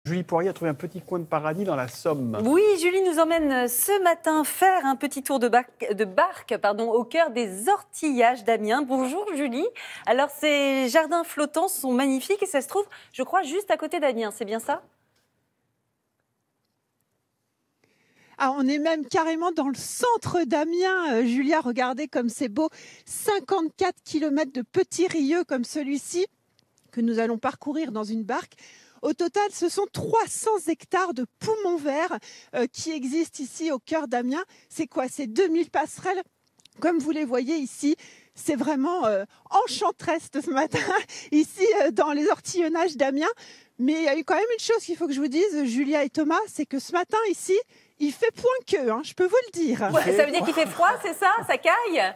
Julie Poirier a trouvé un petit coin de paradis dans la Somme. Oui, Julie nous emmène ce matin faire un petit tour de barque au cœur des Ortillages d'Amiens. Bonjour Julie. Alors ces jardins flottants sont magnifiques et ça se trouve, je crois, juste à côté d'Amiens, c'est bien ça ? Ah, on est même carrément dans le centre d'Amiens. Julia, regardez comme c'est beau. 54 km de petits rieux comme celui-ci que nous allons parcourir dans une barque. Au total, ce sont 300 hectares de poumons verts qui existent ici au cœur d'Amiens. C'est quoi? C'est 2000 passerelles. Comme vous les voyez ici, c'est vraiment enchanteresse ce matin, ici dans les Ortillonnages d'Amiens. Mais il y a eu quand même une chose qu'il faut que je vous dise, Julia et Thomas, c'est que ce matin ici, il fait point queue, hein, je peux vous le dire. Ouais, ça veut dire qu'il fait froid, c'est ça? Ça caille?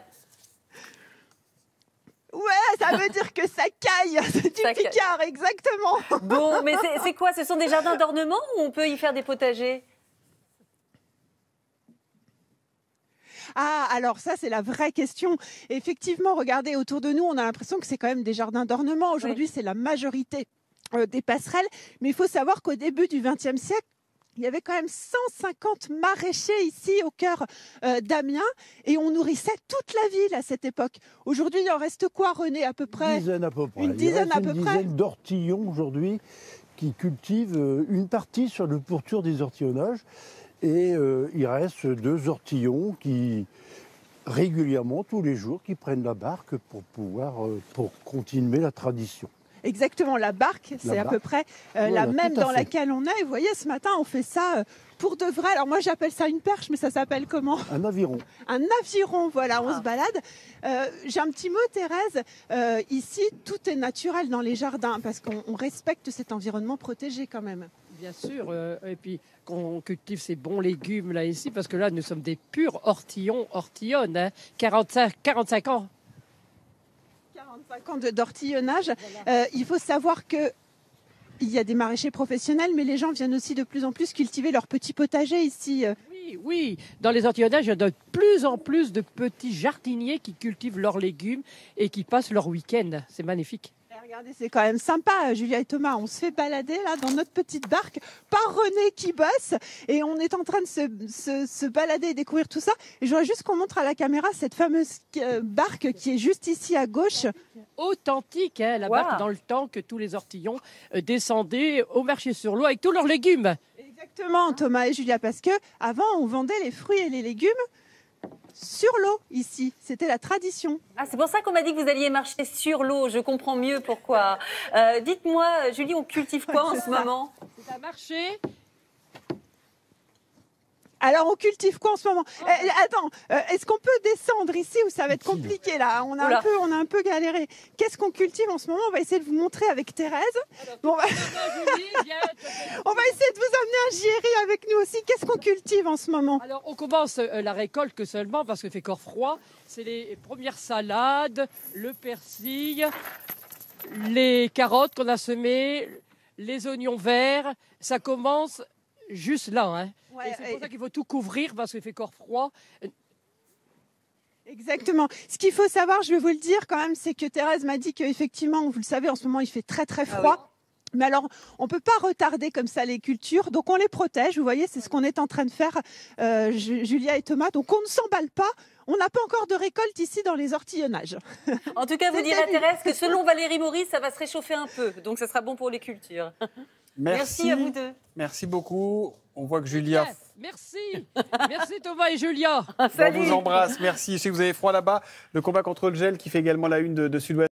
Ouais, ça veut dire que ça caille, c'est du Picard, exactement. Bon, mais c'est quoi? Ce sont des jardins d'ornement ou on peut y faire des potagers? Ah, alors ça, c'est la vraie question. Effectivement, regardez, autour de nous, on a l'impression que c'est quand même des jardins d'ornement. Aujourd'hui, c'est la majorité des passerelles. Mais il faut savoir qu'au début du XXe siècle, il y avait quand même 150 maraîchers ici au cœur d'Amiens et on nourrissait toute la ville à cette époque. Aujourd'hui, il en reste quoi, René, à peu près? Une dizaine à peu près. Une dizaine à peu près. Une dizaine d'ortillons aujourd'hui qui cultivent une partie sur le pourtour des ortillonnages. Et il reste 2 ortillons qui, régulièrement, tous les jours, qui prennent la barque pour continuer la tradition. Exactement, la barque, c'est à peu près la même dans laquelle on est. Et vous voyez, ce matin, on fait ça pour de vrai. Alors moi, j'appelle ça une perche, mais ça s'appelle comment? Un aviron. Un aviron, voilà, on se balade. J'ai un petit mot, Thérèse. Ici, tout est naturel dans les jardins, parce qu'on respecte cet environnement protégé quand même. Bien sûr, et puis qu'on cultive ces bons légumes là ici, parce que là, nous sommes des purs ortillonnes, hein, 45 ans. 45 ans d'ortillonnage. Voilà. Il faut savoir qu'il y a des maraîchers professionnels, mais les gens viennent aussi de plus en plus cultiver leur petit potager ici. Oui, dans les ortillonnages, il y a de plus en plus de petits jardiniers qui cultivent leurs légumes et qui passent leur week-end. C'est magnifique. Regardez, c'est quand même sympa, Julia et Thomas. On se fait balader là dans notre petite barque par René qui bosse et on est en train de se balader et découvrir tout ça. Et je voudrais juste qu'on montre à la caméra cette fameuse barque qui est juste ici à gauche. Authentique, hein, la barque dans le temps que tous les ortillons descendaient au marché sur l'eau avec tous leurs légumes. Exactement, Thomas et Julia, parce que avant on vendait les fruits et les légumes sur l'eau ici, c'était la tradition. Ah, c'est pour ça qu'on m'a dit que vous alliez marcher sur l'eau, je comprends mieux pourquoi. Dites-moi, Julie, on cultive quoi en ce moment? C'est un marché. Alors, on cultive quoi en ce moment? Attends, est-ce qu'on peut descendre ici ou ça va être compliqué là? On a un peu galéré. Qu'est-ce qu'on cultive en ce moment? On va essayer de vous montrer avec Thérèse. On va essayer de vous amener un JRI avec nous aussi. Qu'est-ce qu'on cultive en ce moment? Alors, on commence la récolte que seulement parce qu'il fait encore froid. C'est les premières salades, le persil, les carottes qu'on a semées, les oignons verts. Ça commence juste là, hein. Ouais, et c'est pour ça qu'il faut tout couvrir parce qu'il fait encore froid. Exactement. Ce qu'il faut savoir, je vais vous le dire quand même, c'est que Thérèse m'a dit qu'effectivement, vous le savez, en ce moment, il fait très très froid. Ah oui. Mais alors, on ne peut pas retarder comme ça les cultures, donc on les protège. Vous voyez, c'est ce qu'on est en train de faire, Julia et Thomas. Donc on ne s'emballe pas. On n'a pas encore de récolte ici dans les ortillonnages. En tout cas, vous direz à Thérèse que selon Valérie Maurice, ça va se réchauffer un peu. Donc ça sera bon pour les cultures. Merci à vous deux. Merci beaucoup. On voit que Julia... Merci. Merci Thomas et Julia. On vous embrasse. Merci. Je sais que vous avez froid là-bas. Le combat contre le gel qui fait également la une de Sud-Ouest.